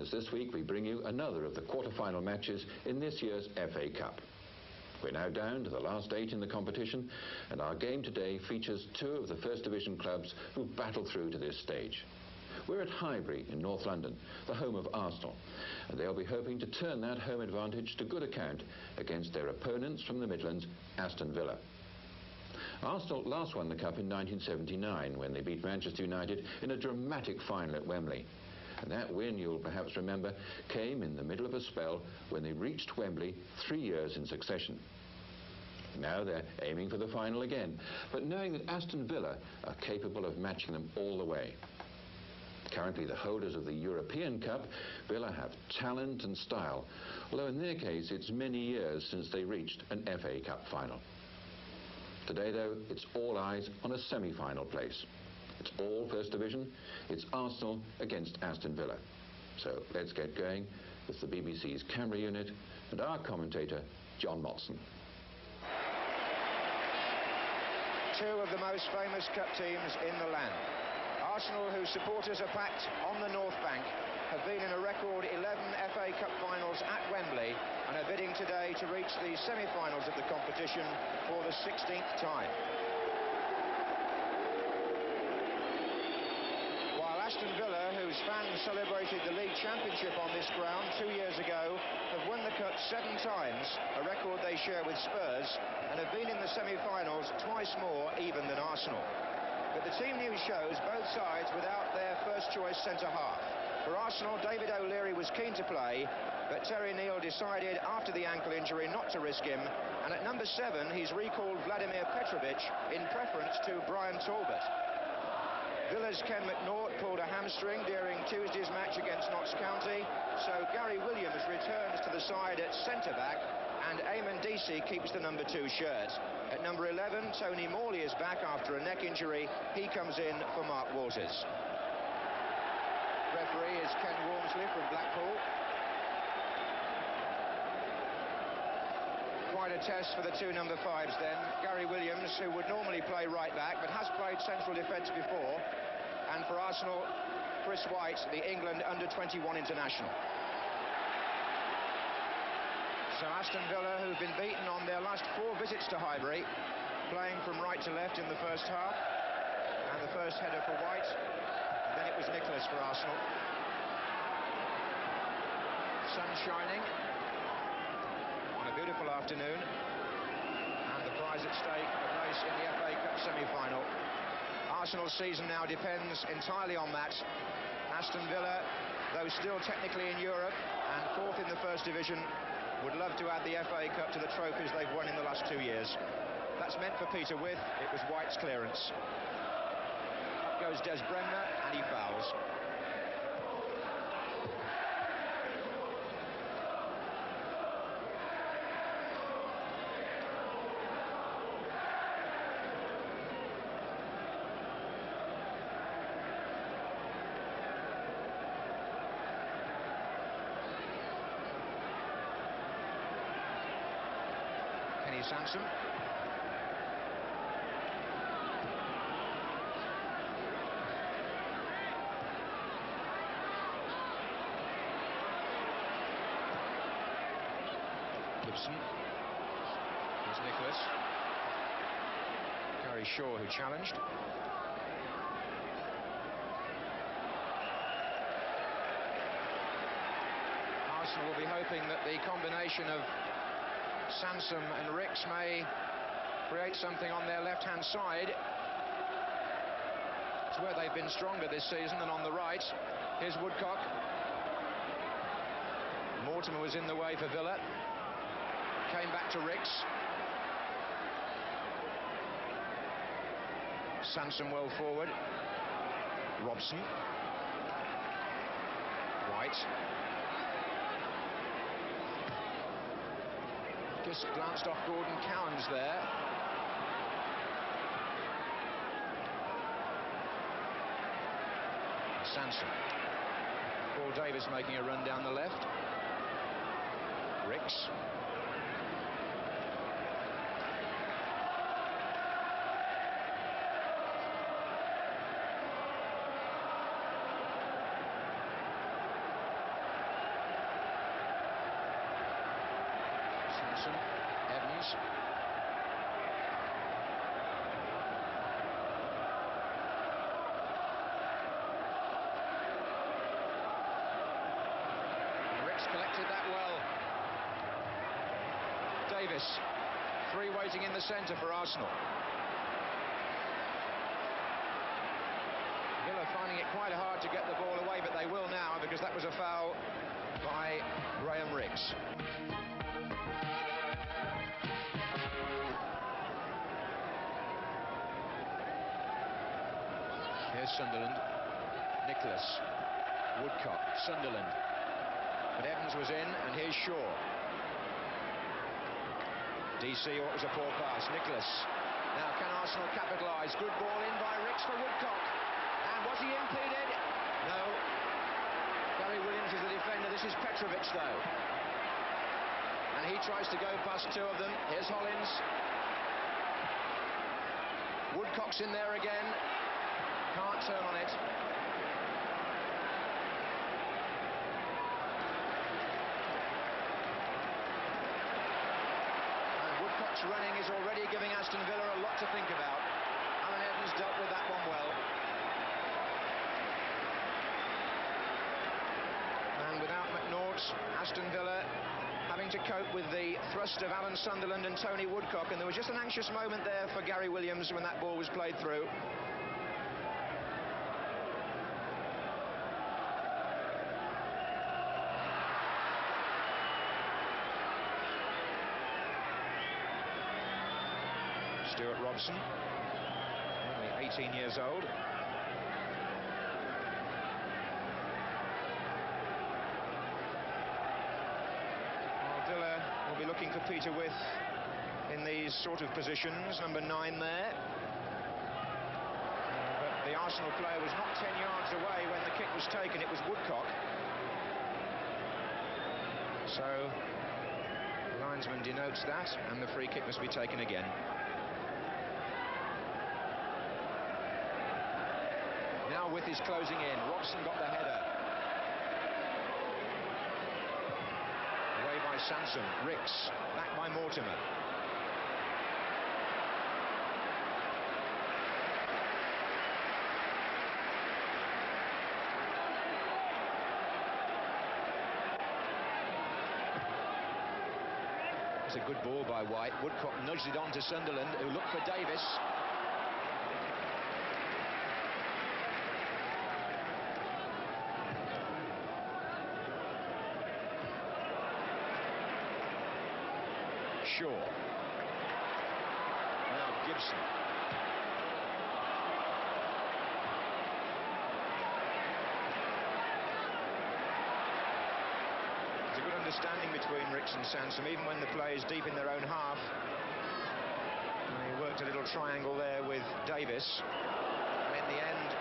as this week we bring you another of the quarter-final matches in this year's FA Cup. We're now down to the last 8 in the competition, and our game today features 2 of the First Division clubs who've battled through to this stage. We're at Highbury in North London, the home of Arsenal, and they'll be hoping to turn that home advantage to good account against their opponents from the Midlands, Aston Villa. Arsenal last won the Cup in 1979 when they beat Manchester United in a dramatic final at Wembley. And that win, you'll perhaps remember, came in the middle of a spell when they reached Wembley 3 years in succession. Now they're aiming for the final again, but knowing that Aston Villa are capable of matching them all the way. Currently the holders of the European Cup, Villa have talent and style, although in their case it's many years since they reached an FA Cup final. Today, though, it's all eyes on a semi-final place. It's all First Division. It's Arsenal against Aston Villa. So let's get going with the BBC's camera unit and our commentator, John Motson. 2 of the most famous cup teams in the land. Arsenal, whose supporters are packed on the North Bank, have been in a record 11 FA Cup finals at Wembley and are bidding today to reach the semi-finals of the competition for the 16th time. While Aston Villa, whose fans celebrated the League Championship on this ground 2 years ago, have won the Cup 7 times, a record they share with Spurs, and have been in the semi-finals twice more even than Arsenal. But the team news shows both sides without their first-choice centre-half. For Arsenal, David O'Leary was keen to play, but Terry Neal decided after the ankle injury not to risk him, and at number 7 he's recalled Vladimir Petrovic in preference to Brian Talbot. Villa's Ken McNaught pulled a hamstring during Tuesday's match against Notts County, so Gary Williams returns to the side at centre-back, and Eamon Deasy keeps the number 2 shirt. At number 11, Tony Morley is back after a neck injury. He comes in for Mark Walters. Referee is Ken Walmsley from Blackpool. Quite a test for the 2 number 5s then. Gary Williams, who would normally play right back, but has played central defence before. And for Arsenal, Chris White, the England under-21 international. So Aston Villa, who've been beaten on their last 4 visits to Highbury, playing from right to left in the first half. And the first header for White. And then it was Nicholas for Arsenal. Sun shining on a beautiful afternoon. And the prize at stake, a place in the FA Cup semi-final. Arsenal's season now depends entirely on that. Aston Villa, though still technically in Europe and 4th in the First Division, would love to add the FA Cup to the trophies they've won in the last 2 years. That's meant for Peter With. It was White's clearance. Up goes Des Bremner, and he fouls. Sansom. Gibson. Here's Nicholas. Gary Shaw, who challenged. Arsenal will be hoping that the combination of Sansom and Ricks may create something on their left-hand side. It's where they've been stronger this season than on the right. Here's Woodcock. Mortimer was in the way for Villa. Came back to Ricks. Sansom well forward. Robson. White. Just glanced off Gordon Cowans there. Sansom. Paul Davis making a run down the left. Ricks. Williams. Ricks collected that well. Davis, three waiting in the centre for Arsenal. Villa finding it quite hard to get the ball away, but they will now, because that was a foul by Graham Ricks. Here's Sunderland. Nicholas. Woodcock. Sunderland. But Evans was in, and here's Shaw. DC, oh, it was a poor pass. Nicholas. Now, can Arsenal capitalise? Good ball in by Ricks for Woodcock. And was he impeded? No. Gary Williams is the defender. This is Petrovic, though. And he tries to go past two of them. Here's Hollins. Woodcock's in there again. Can't turn on it. And Woodcock's running is already giving Aston Villa a lot to think about. Alan Evans dealt with that one well. And without McNaught, Aston Villa having to cope with the thrust of Alan Sunderland and Tony Woodcock, and there was just an anxious moment there for Gary Williams when that ball was played through. Stuart Robson, only 18 years old. Villa will be looking for Peter With in these sort of positions, number 9 there. But the Arsenal player was not 10 yards away when the kick was taken. It was Woodcock. So the linesman denotes that, and the free kick must be taken again. Now With is closing in. Robson got the header. Away by Sansom. Ricks. Back by Mortimer. It's a good ball by White. Woodcock nudged it on to Sunderland, who looked for Davis. Shaw. Now Gibson. There's a good understanding between Ricks and Sansom, even when the play is deep in their own half. They worked a little triangle there with Davis. And in the end,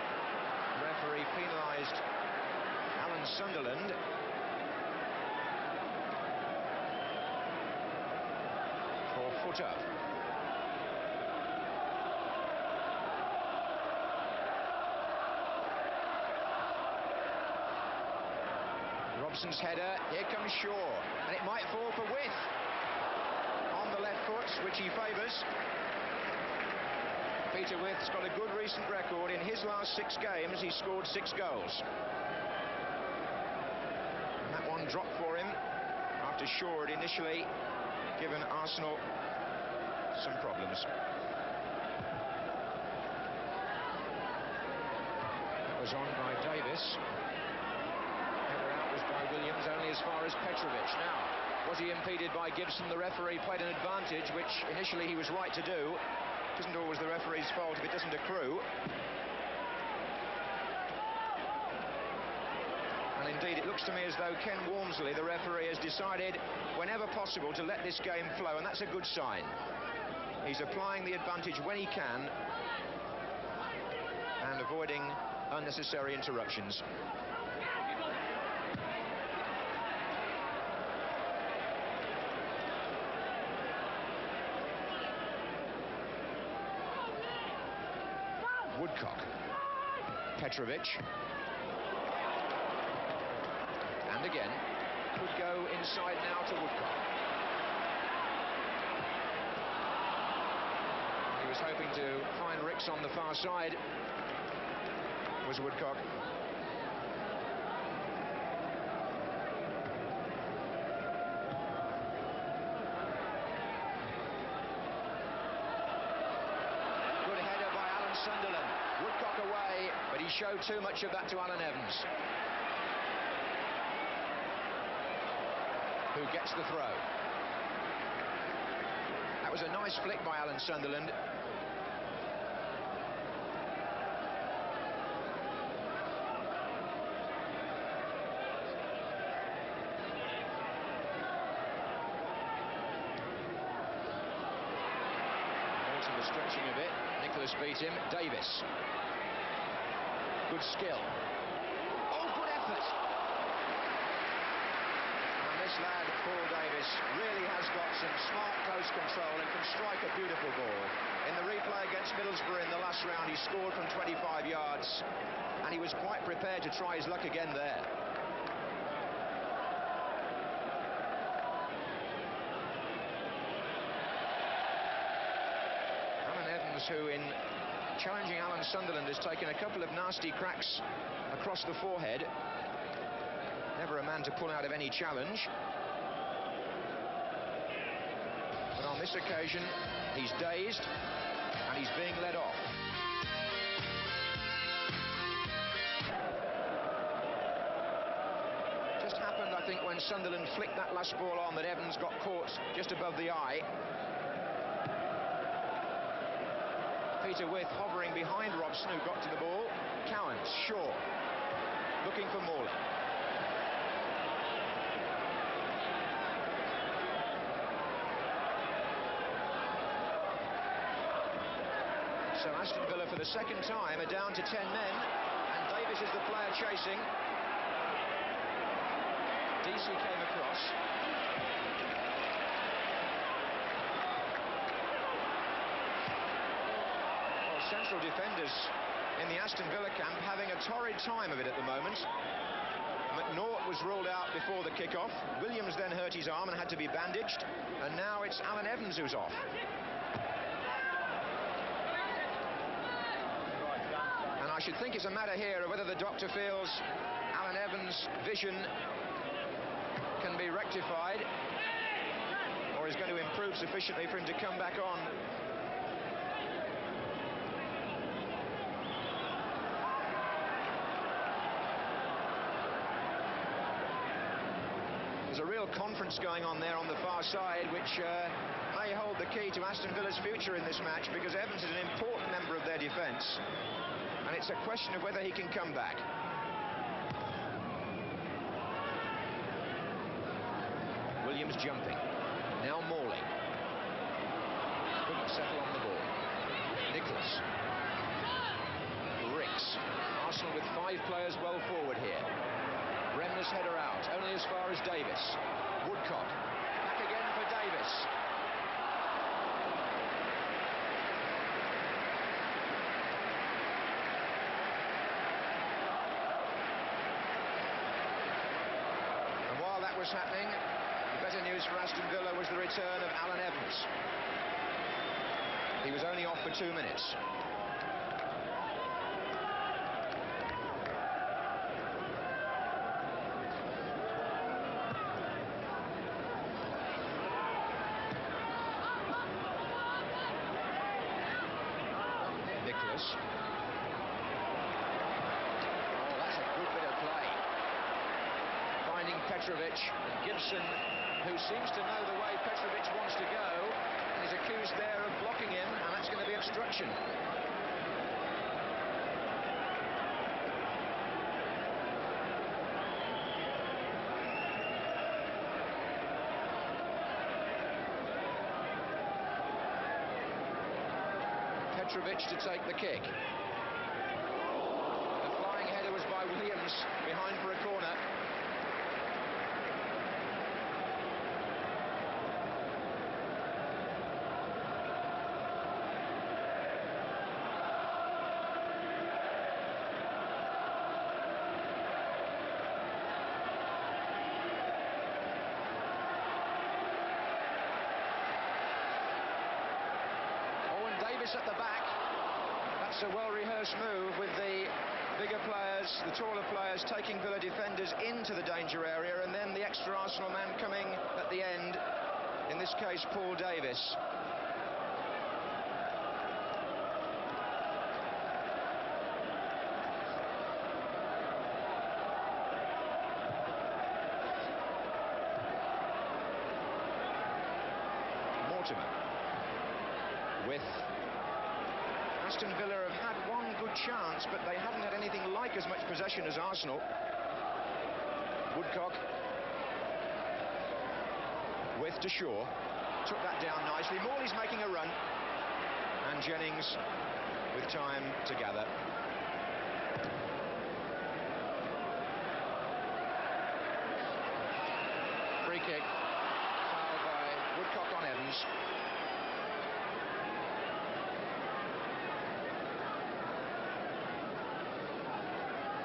the referee penalised Alan Sunderland. Foot up. Robson's header. Here comes Shaw, and it might fall for With on the left foot, which he favours. Peter With's got a good recent record. In his last 6 games, he scored 6 goals. And that one dropped for him after Shaw had initially given Arsenal some problems. That was on by Davis. Header out was by Williams, only as far as Petrovic. Now, was he impeded by Gibson? The referee played an advantage, which initially he was right to do. It isn't always the referee's fault if it doesn't accrue. And indeed, it looks to me as though Ken Walmsley, the referee, has decided, whenever possible, to let this game flow, and that's a good sign. He's applying the advantage when he can and avoiding unnecessary interruptions. Woodcock. Petrovic. And again, could go inside now to Woodcock. was hoping to find Ricks on the far side, was Woodcock. Good header by Alan Sunderland. Woodcock away, but he showed too much of that to Alan Evans, who gets the throw. That was a nice flick by Alan Sunderland. Morton was stretching a bit. Nicholas beat him. Davis. Good skill. Oh, good effort. This lad, Paul Davis, really has got some smart close control and can strike a beautiful ball. In the replay against Middlesbrough in the last round, he scored from 25 yards, and he was quite prepared to try his luck again there. Alan Evans, who in challenging Alan Sunderland has taken a couple of nasty cracks across the forehead. Never a man to pull out of any challenge. But on this occasion, he's dazed and he's being led off. Just happened, I think, when Sunderland flicked that last ball on, that Evans got caught just above the eye. Peter Wyth hovering behind Robson, who got to the ball. Cowans, Shaw, looking for Morley. So Aston Villa for the second time are down to 10 men, and Davis is the player chasing. DC came across. Well, central defenders in the Aston Villa camp having a torrid time of it at the moment. McNaught was ruled out before the kick-off. Williams then hurt his arm and had to be bandaged, and now it's Alan Evans who's off. And I should think it's a matter here of whether the doctor feels Alan Evans' vision can be rectified or is going to improve sufficiently for him to come back on. There's a real conference going on there on the far side, which may hold the key to Aston Villa's future in this match, because Evans is an important member of their defence. And it's a question of whether he can come back. Williams jumping. Now Morley. Couldn't settle on the ball. Nicholas. Ricks. Arsenal with 5 players well forward here. Bremner's header out, only as far as Davis. Woodcock. Back again for Davis. Was happening, the better news for Aston Villa was the return of Alan Evans. He was only off for 2 minutes. Nicholas. Oh, that's a good bit of play. Finding Petrovic, and Gibson, who seems to know the way Petrovic wants to go, and is accused there of blocking him, and that's going to be obstruction. Petrovic to take the kick. The flying header was by Williams, behind for a corner. Press at the back. That's a well-rehearsed move with the bigger players, the taller players, taking Villa defenders into the danger area, and then the extra Arsenal man coming at the end, in this case Paul Davis. With Aston Villa have had one good chance, but they haven't had anything like as much possession as Arsenal. Woodcock with to Shaw, took that down nicely. Morley's making a run, and Jennings with time to gather. Free kick, foul by Woodcock on Evans.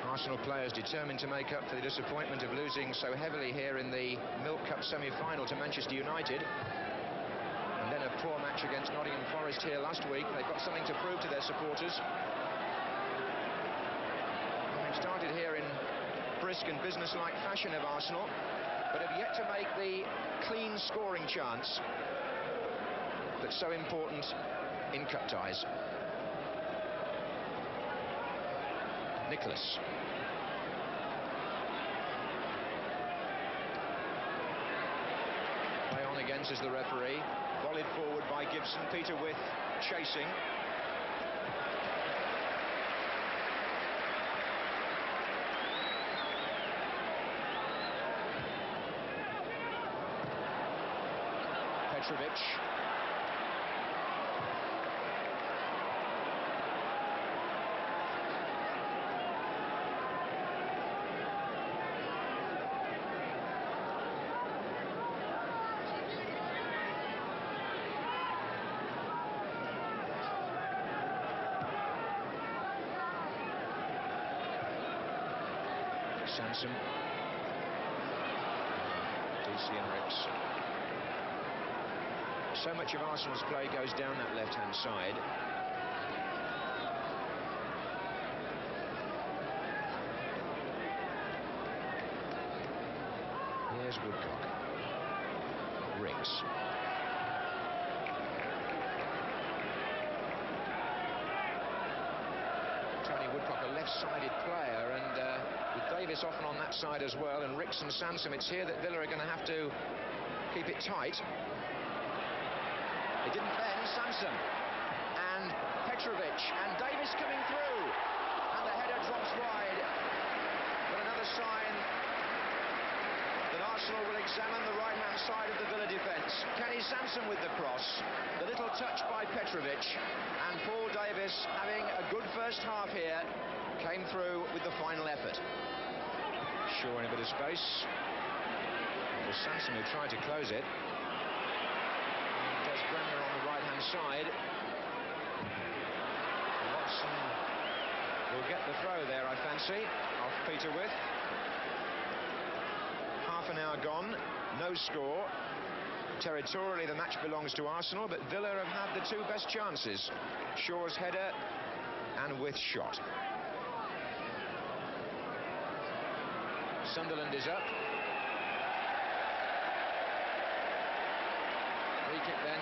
Arsenal players determined to make up for the disappointment of losing so heavily here in the Milk Cup semi-final to Manchester United. And then a poor match against Nottingham Forest here last week. They've got something to prove to their supporters. Having started here in brisk and business-like fashion of Arsenal, but have yet to make the clean scoring chance that's so important in cup ties. Nicholas. Play on again, says the referee. Volleyed forward by Gibson. Peter With chasing. Petrovic. Sansom, DC and Ricks. So much of Arsenal's play goes down that left-hand side. Here's Woodcock. Ricks. Tony Woodcock, a left-sided player, and with Davis often on that side as well, and Ricks and Sansom, it's here that Villa are going to have to keep it tight. It didn't bend. Sansom and Petrovic, and Davis coming through, and the header drops wide. But another sign that Arsenal will examine the right-hand side of the Villa defence. Kenny Sansom with the cross, the little touch by Petrovic, and Paul Davis, having a good first half here, came through with the final effort. Shaw in a bit of space. It was Sansom who tried to close it. There's Bremner on the right-hand side. Robson will get the throw there, I fancy, off Peter With. Half an hour gone, no score. Territorially, the match belongs to Arsenal, but Villa have had the two best chances. Shaw's header and With shot. Sunderland is up. Free kick then.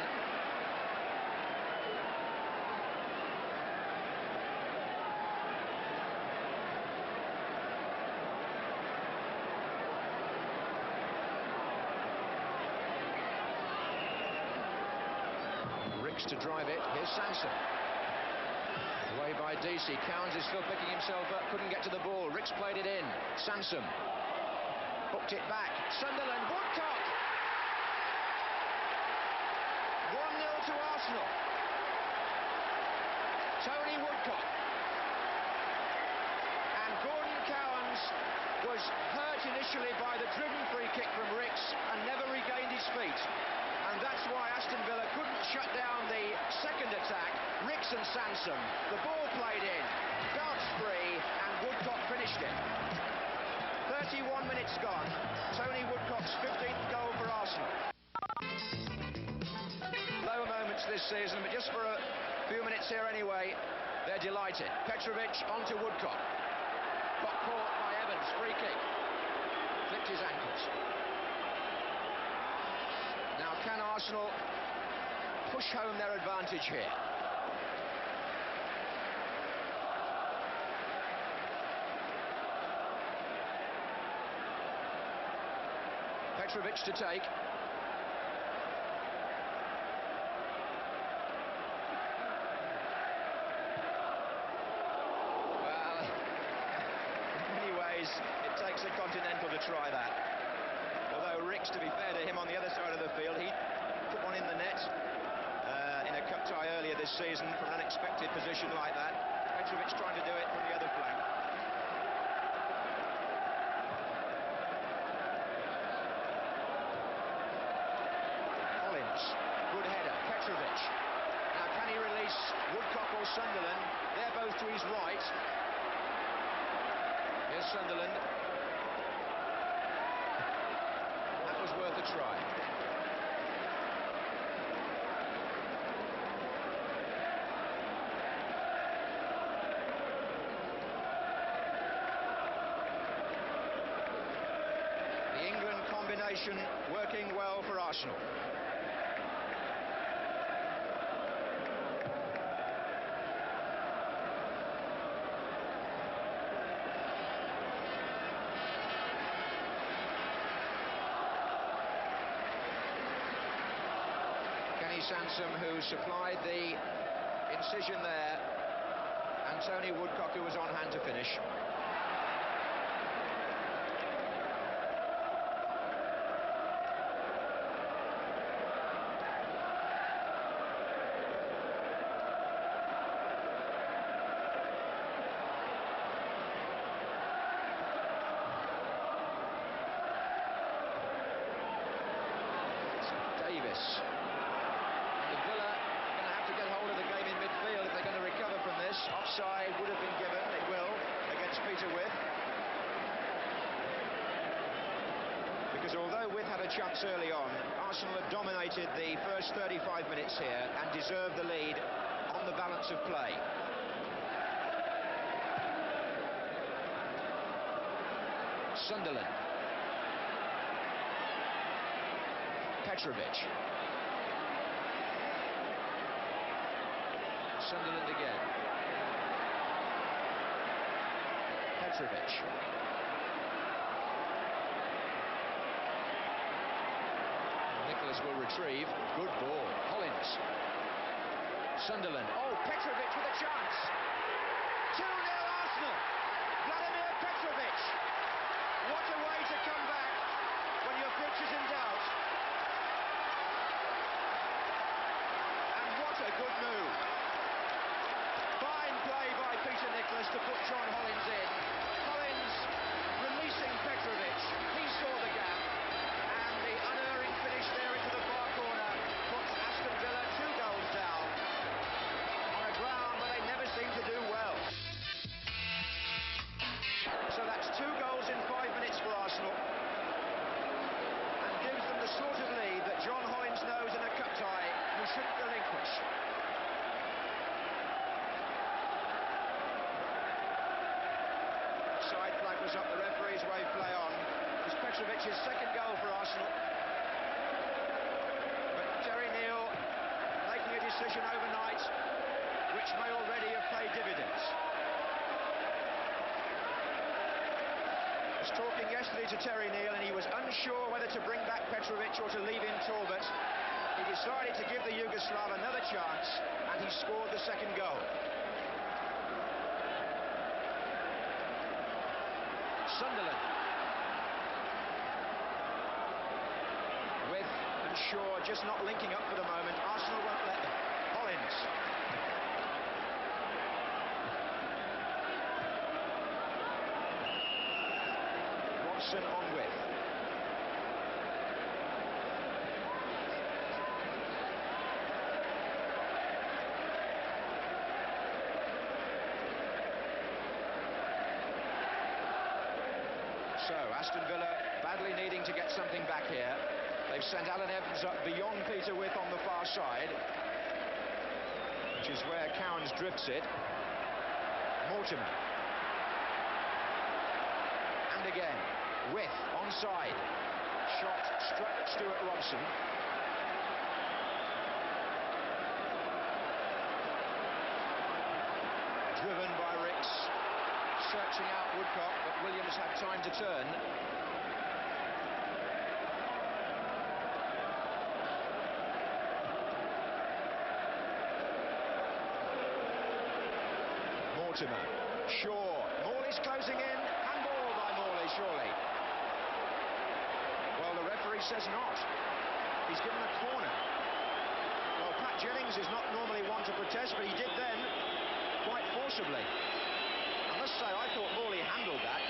Ricks to drive it. Here's Sansom. Away by DC. Cowans is still picking himself up. Couldn't get to the ball. Ricks played it in. Sansom hooked it back. Sunderland. Woodcock. 1-0 to Arsenal. Tony Woodcock. And Gordon Cowans was hurt initially by the driven free kick from Ricks and never regained his feet. And that's why Aston Villa couldn't shut down the second attack. Ricks and Sansom. The ball played in. Darts free, and Woodcock finished it. 31 minutes gone. Tony Woodcock's 15th goal for Arsenal. Lower moments this season, but just for a few minutes here anyway, they're delighted. Petrovic onto Woodcock. Got caught by Evans, free kick. Clipped his ankles. Now, can Arsenal push home their advantage here? Petrovic to take. Well, in many ways, it takes a continental to try that. Although Ricks, to be fair to him, on the other side of the field, he put one in the net in a cup tie earlier this season from an unexpected position like that. Petrovic trying to do it from the other flank. Good header, Petrovic. Now, can he release Woodcock or Sunderland? They're both to his right. Here's Sunderland. That was worth a try. The England combination working well for Arsenal. Sansom, who supplied the incision there, and Tony Woodcock, who was on hand to finish. Davis. Offside would have been given, it will, against Peter With. Because although With had a chance early on, Arsenal had dominated the first 35 minutes here and deserved the lead on the balance of play. Sunderland. Petrovic. Sunderland again. Petrovic. Nicholas will retrieve. Good ball. Hollins. Sunderland. Oh, Petrovic with a chance. 2-0 Arsenal. Vladimir Petrovic. What a way to come back when your future's in doubt. And what a good move. Fine play by Peter Nicholas to put John Hollins in. Hollins releasing Petrovic. He saw the gap, and the unerring finish there into the far corner puts Aston Villa 2 goals down on a ground where they never seem to do well. So that's 2 goals in 5 minutes for Arsenal, and gives them the sort of lead that John Hollins knows in a cup tie you shouldn't relinquish. Side flag was up, the referees wave play on. It's Petrovic's second goal for Arsenal. But Terry Neal making a decision overnight which may already have paid dividends. I was talking yesterday to Terry Neal and he was unsure whether to bring back Petrovic or to leave in Talbot. He decided to give the Yugoslav another chance and he scored the second goal. Sunderland. With and Shaw just not linking up for the moment. Arsenal won't let them. Hollins. Watson on with. So, Aston Villa badly needing to get something back here. They've sent Alan Evans up beyond Peter With on the far side. which is where Cowans drifts it. Mortimer. And again, with onside. Shot struck Stuart Robson. Driven by Ricks, searching out Woodcock, but Williams had time to turn. Mortimer, Shaw, Morley's closing in, handball by Morley, surely. Well, the referee says not. He's given a corner. Well, Pat Jennings is not normally one to protest, but he did then, quite forcibly. I must say, I thought Morley handled that.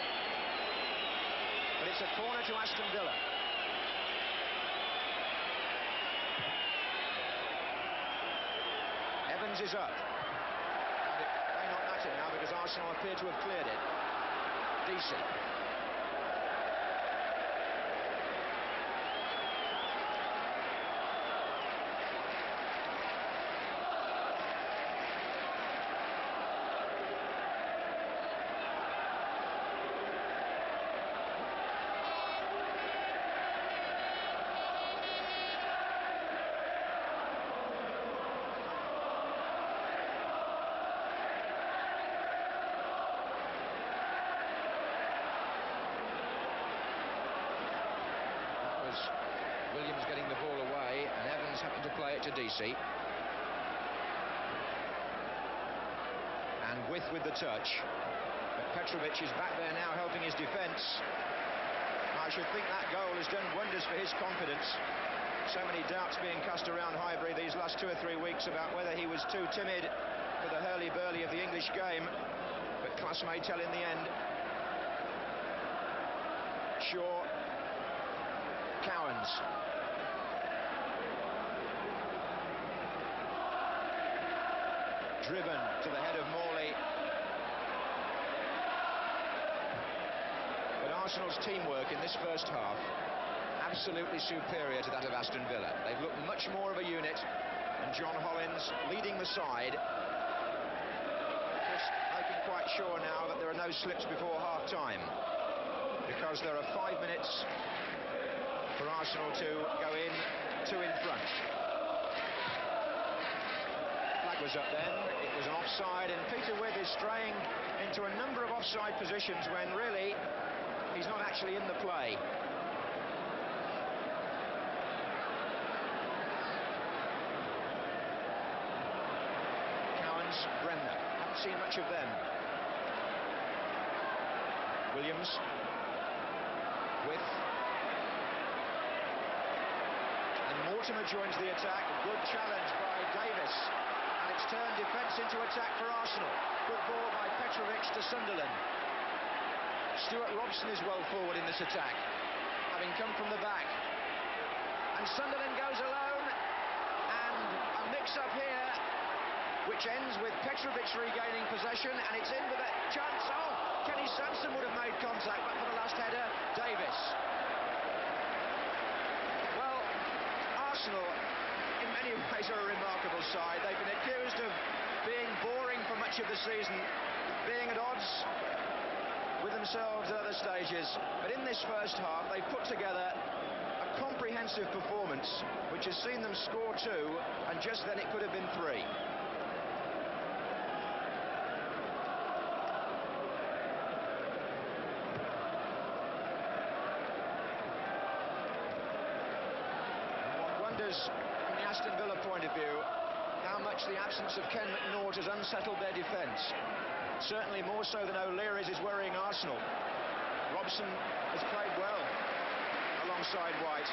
But it's a corner to Aston Villa. Evans is up. And it may not matter now because Arsenal appear to have cleared it. Decent. Williams getting the ball away, and Evans happened to play it to DC. And with the touch. But Petrovic is back there now helping his defence. I should think that goal has done wonders for his confidence. So many doubts being cast around Highbury these last 2 or 3 weeks about whether he was too timid for the hurly-burly of the English game. But class may tell in the end. Shaw. Cowans. Driven to the head of Morley. But Arsenal's teamwork in this first half, absolutely superior to that of Aston Villa. They've looked much more of a unit, and John Hollins leading the side. Just making quite sure now that there are no slips before half-time, because there are 5 minutes for Arsenal to go in, 2 in front. Flag was up then, it was an offside, and Peter Withe is straying into a number of offside positions when really he's not actually in the play. Cowans, Bremner, haven't seen much of them. Williams with. Mortimer joins the attack. Good challenge by Davis. And it's turned defence into attack for Arsenal. Good ball by Petrovic to Sunderland. Stuart Robson is well forward in this attack, having come from the back. And Sunderland goes alone. And a mix-up here, which ends with Petrovic regaining possession. And it's in with a chance. Oh, Kenny Sansom would have made contact, but for the last header, Davis. Arsenal, in many ways, are a remarkable side. They've been accused of being boring for much of the season, being at odds with themselves at other stages. But in this first half, they've put together a comprehensive performance, which has seen them score 2, and just then it could have been 3. From the Aston Villa point of view, how much the absence of Ken McNaught has unsettled their defence. Certainly more so than O'Leary's is worrying Arsenal. Robson has played well alongside White.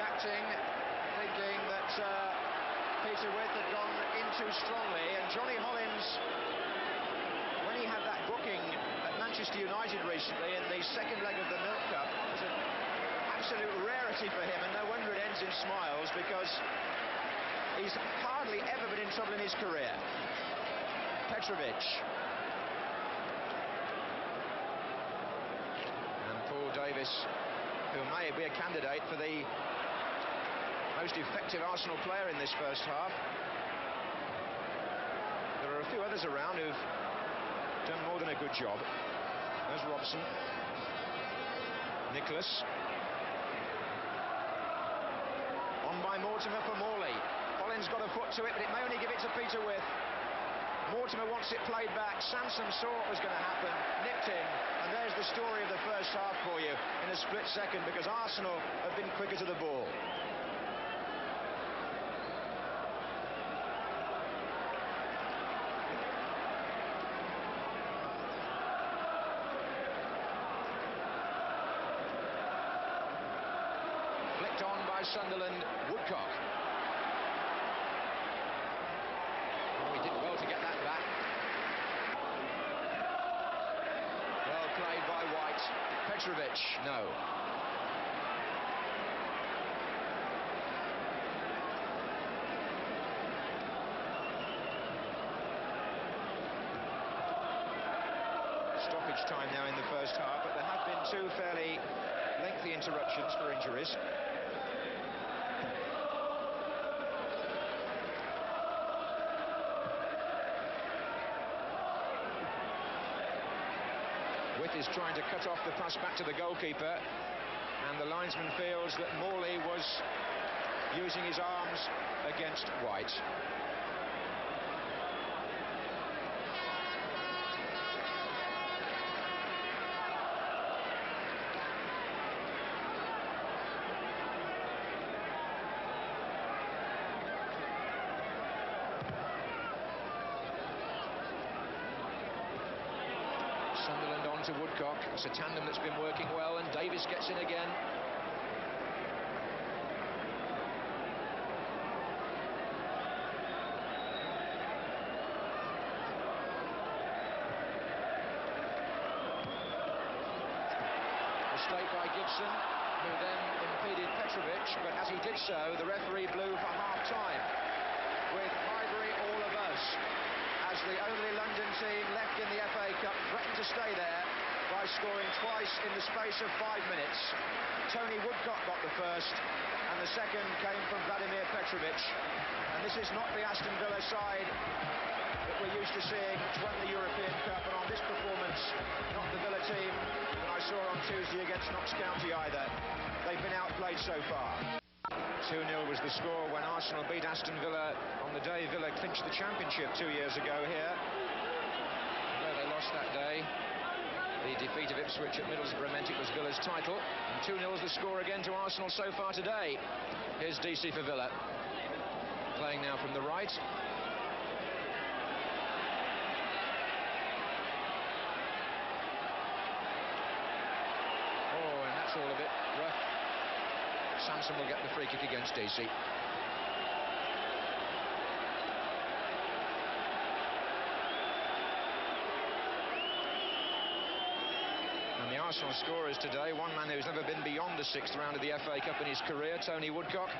reacting, thinking that Peter With had gone in too strongly, and Johnny Hollins, when he had that booking at Manchester United recently in the second leg of the Milk Cup, it was an absolute rarity for him, and no wonder it ends in smiles, because he's hardly ever been in trouble in his career. Petrovic. And Paul Davis, who may be a candidate for the most effective Arsenal player in this first half. There are a few others around who've done more than a good job. There's Robson. Nicholas. On by Mortimer for Morley. Hollins got a foot to it, but it may only give it to Peter With. Mortimer wants it played back. Sansom saw what was going to happen, nipped in, and there's the story of the first half for you in a split second, because Arsenal have been quicker to the ball. Flicked on by Sunderland, Woodcock. He did well to get that back. Well played by White. Petrovic, no. Stoppage time now in the first half, but there have been two fairly lengthy interruptions for injuries. With is trying to cut off the pass back to the goalkeeper, and the linesman feels that Morley was using his arms against White. Sunderland on to Woodcock. It's a tandem that's been working well, and Davis gets in again. Mistake by Gibson, who then impeded Petrovic, but as he did so, the referee blew for half-time, with Highbury all a buzz, as the only London team left in the FA Cup threatened to stay there by scoring twice in the space of 5 minutes. Tony Woodcock got the first, and the second came from Vladimir Petrovic. And this is not the Aston Villa side that we're used to seeing, which won the European Cup, and on this performance, not the Villa team that I saw on Tuesday against Notts County either. They've been outplayed so far. 2-0 was the score when Arsenal beat Aston Villa on the day Villa clinched the championship 2 years ago here. Although they lost that day, the defeat of Ipswich at Middlesbrough meant it was Villa's title. And 2-0 is the score again to Arsenal so far today. Here's DC for Villa. Playing now from the right. Oh, and that's all a bit rough. Sansom will get the free kick against DC. And the Arsenal scorers today, one man who's never been beyond the 6th round of the FA Cup in his career, Tony Woodcock,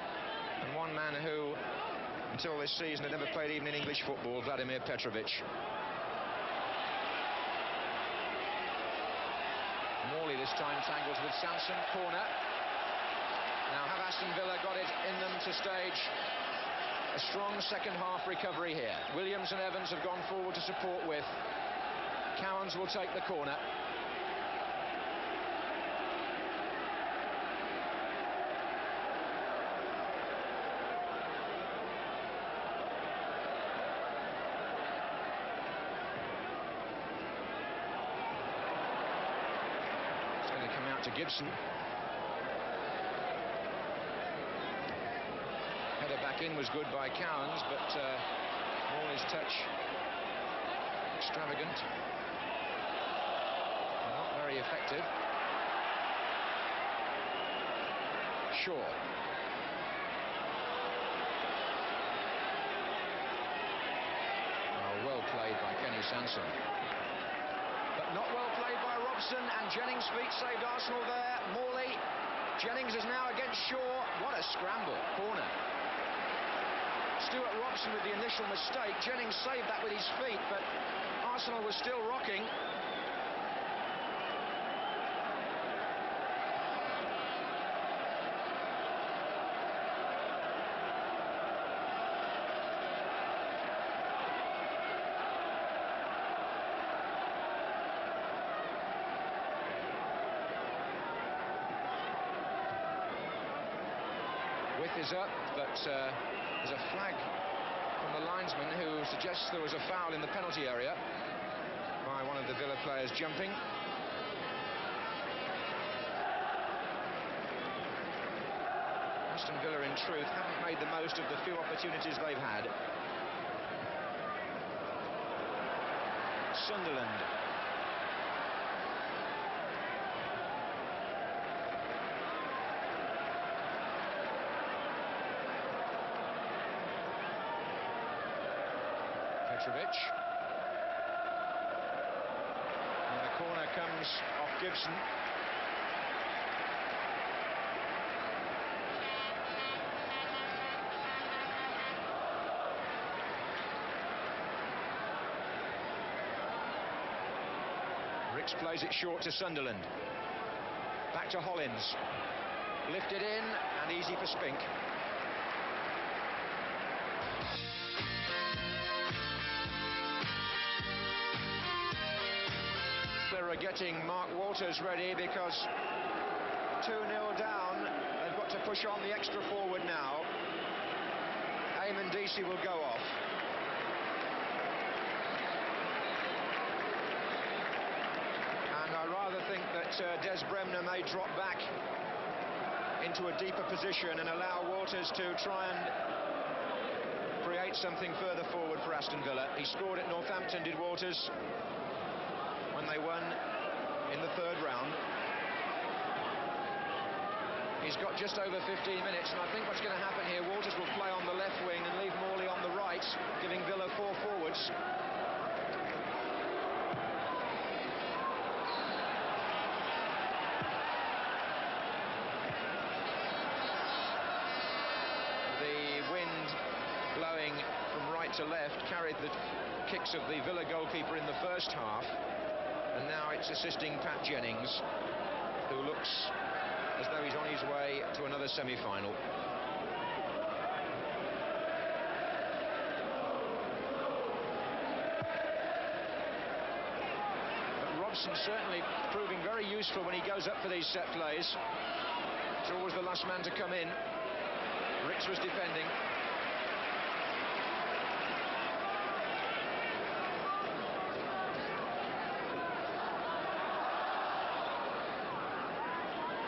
and one man who, until this season, had never played even in English football, Vladimir Petrovic. Morley this time tangles with Sansom, corner. Now, have Aston Villa got it in them to stage a strong second-half recovery here? Williams and Evans have gone forward to support with. Cowans will take the corner. It's going to come out to Gibson. Header back in was good by Cowans, but Morley's touch extravagant, not very effective. Shaw. Sanson. But not well played by Robson, and Jennings' feet saved Arsenal there. Morley. Jennings is now against Shaw. What a scramble. Corner. Stuart Robson with the initial mistake. Jennings saved that with his feet, but Arsenal was still rocking. Width is up, but there's a flag from the linesman who suggests there was a foul in the penalty area by one of the Villa players jumping. Aston Villa, in truth, haven't made the most of the few opportunities they've had. Sunderland. Petrovic. And the corner comes off Gibson. Ricks plays it short to Sunderland. Back to Hollins. Lifted in and easy for Spink. Are getting Mark Walters ready because 2-0 down. They've got to push on the extra forward now. Eamon Deasy will go off. And I rather think that Des Bremner may drop back into a deeper position and allow Walters to try and create something further forward for Aston Villa. He scored at Northampton, did Walters, when they won in the third round. He's got just over 15 minutes, and I think what's going to happen here, Walters will play on the left wing and leave Morley on the right, giving Villa 4 forwards. The wind blowing from right to left carried the kicks of the Villa goalkeeper in the first half. And now it's assisting Pat Jennings, who looks as though he's on his way to another semi-final. But Robson certainly proving very useful when he goes up for these set plays. He's always the last man to come in. Ricks was defending.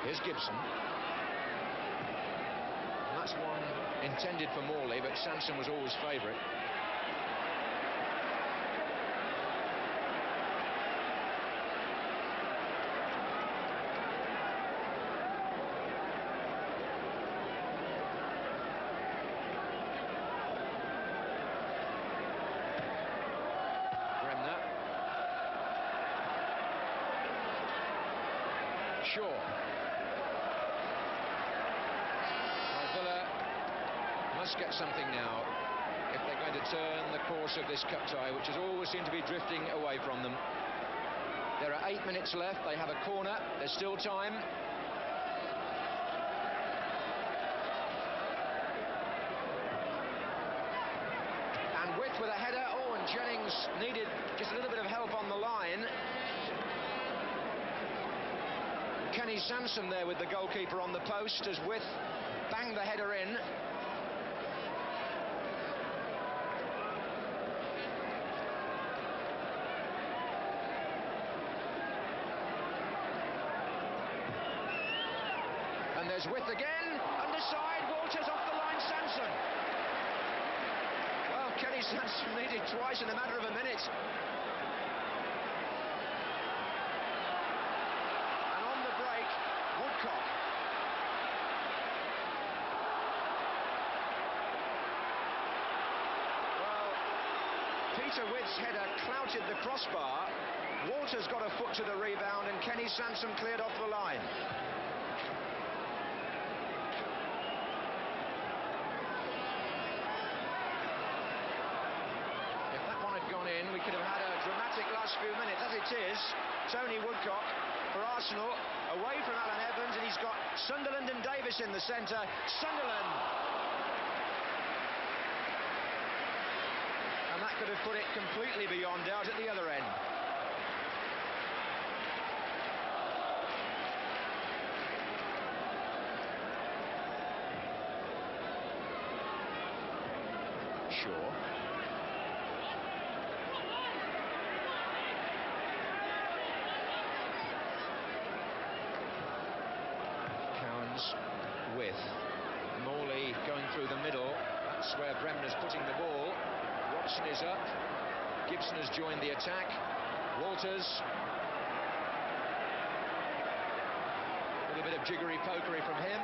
Here's Gibson. And that's one intended for Morley, but Sanson was always favourite. Bremner. Shaw. Must get something now if they're going to turn the course of this cup tie, which has always seemed to be drifting away from them. There are 8 minutes left. They have a corner. There's still time. And Width with a header. Oh, and Jennings needed just a little bit of help on the line. Kenny Sansom there with the goalkeeper on the post as Width banged the header in. And there's Width again, underside, Walters off the line, Sanson. Well, Kenny Sanson needed twice in a matter of a minute. And on the break, Woodcock. Well, Peter Witt's header clouted the crossbar. Walters got a foot to the rebound, and Kenny Sansom cleared off the line. If that one had gone in, we could have had a dramatic last few minutes. As it is, Tony Woodcock for Arsenal, away from Alan Evans, and he's got Sunderland and Davis in the centre. Sunderland! And that could have put it completely beyond doubt at the other end. Shaw. Cowans with Morley going through the middle. That's where Bremner's putting the ball. Robson is up. Gibson has joined the attack. Walters. A little bit of jiggery-pokery from him.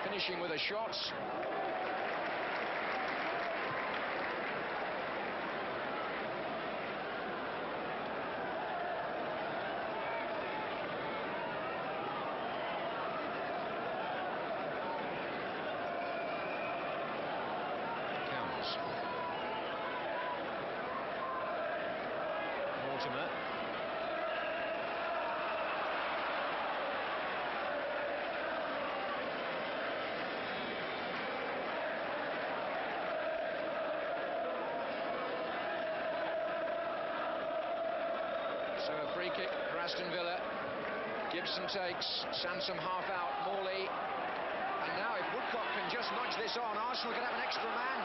Finishing with a shot. Mortimer. So a free kick for Aston Villa. Gibson takes, Sansom half out, Morley. And now if Woodcock can just nudge this on, Arsenal could have an extra man.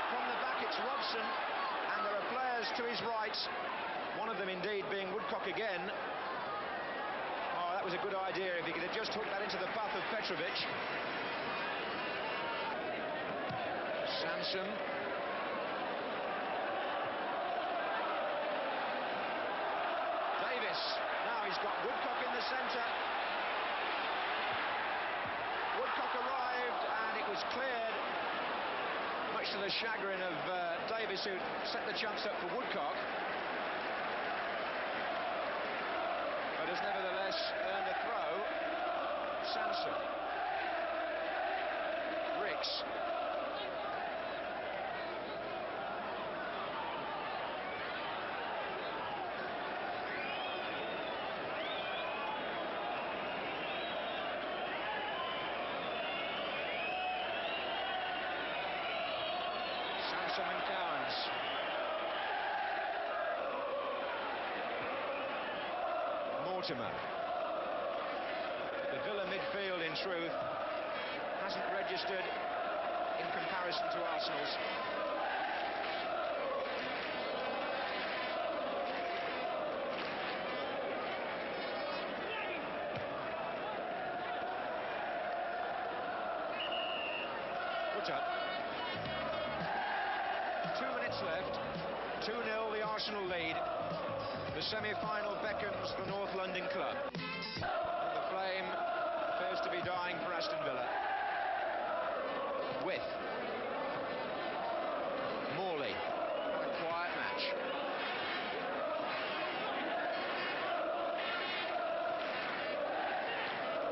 From the back it's Robson, and there are players to his right. One of them indeed being Woodcock again. Oh, that was a good idea if he could have just hooked that into the path of Petrovic. Sansom. Davis. Now he's got Woodcock in the centre. Woodcock arrived and it was cleared, much to the chagrin of Davis, who set the chance up for Woodcock. But has nevertheless earned a throw. Sansom. Ricks. Sansom and Cowans. Mortimer. The Villa midfield, in truth, hasn't registered in comparison to Arsenal's. Put up. 2 minutes left. 2-0 the Arsenal lead. The semi-final beckons the North London club. And the flame appears to be dying for Aston Villa. With Morley. Had a quiet match.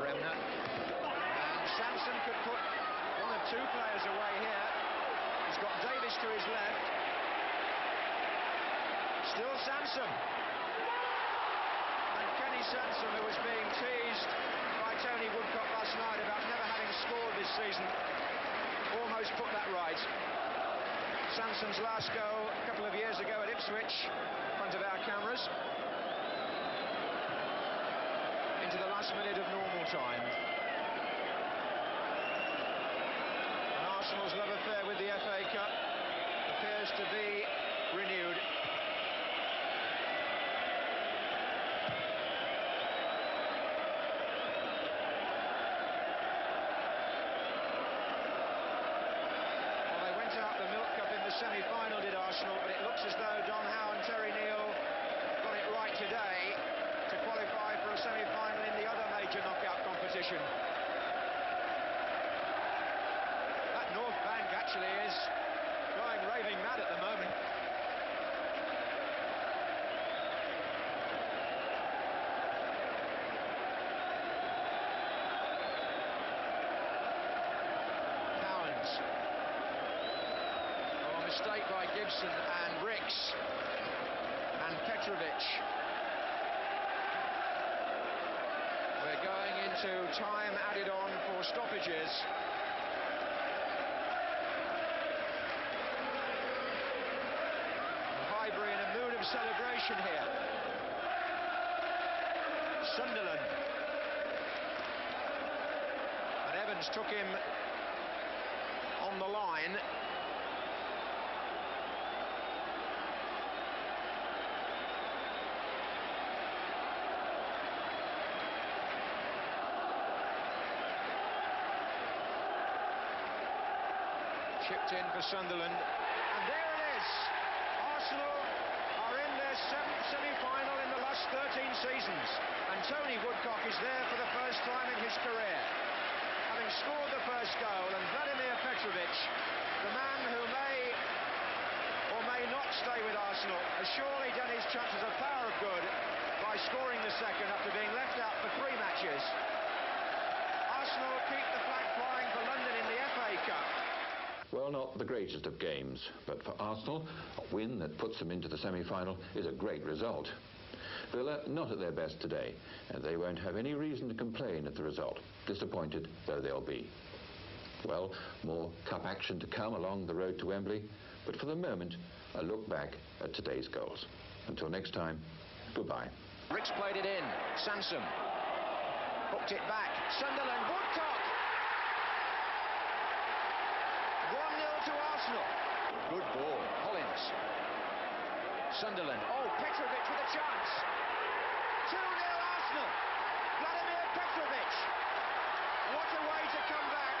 Bremner. And Sansom could put one of two players away here. He's got Davis to his left. Still Sansom. And Kenny Sansom, who was being teased by Tony Woodcock last night about never having scored this season, almost put that right. Sansom's last goal a couple of years ago at Ipswich, in front of our cameras. Into the last minute of normal time. And Arsenal's love affair with the FA Cup appears to be renewed. Out the Milk Cup in the semi-final, did Arsenal, but it looks as though Don Howe and Terry Neal got it right today to qualify for a semi-final in the other major knockout competition. That North Bank actually is going raving mad at the moment. mistake by Gibson and Ricks and Petrovic. We're going into time added on for stoppages. Highbury in a mood of celebration here. Sunderland. And Evans took him on the line. Chipped in for Sunderland, and there it is. Arsenal are in their 7th semi-final in the last 13 seasons, and Tony Woodcock is there for the first time in his career, having scored the first goal. And Vladimir Petrovic, the man who may or may not stay with Arsenal, has surely done his chances a power of good by scoring the second after being left out for 3 matches. Arsenal keep the flag flying for London in the FA Cup. Well, not the greatest of games, but for Arsenal, a win that puts them into the semi-final is a great result. Villa not at their best today, and they won't have any reason to complain at the result, disappointed though they'll be. Well, more cup action to come along the road to Wembley, but for the moment, a look back at today's goals. Until next time, goodbye. Ricks played it in. Sansom hooked it back. Sunderland, Woodcock. 1-0 to Arsenal. Good ball. Collins. Sunderland. Oh, Petrovic with a chance. 2-0 Arsenal. Vladimir Petrovic. What a way to come back.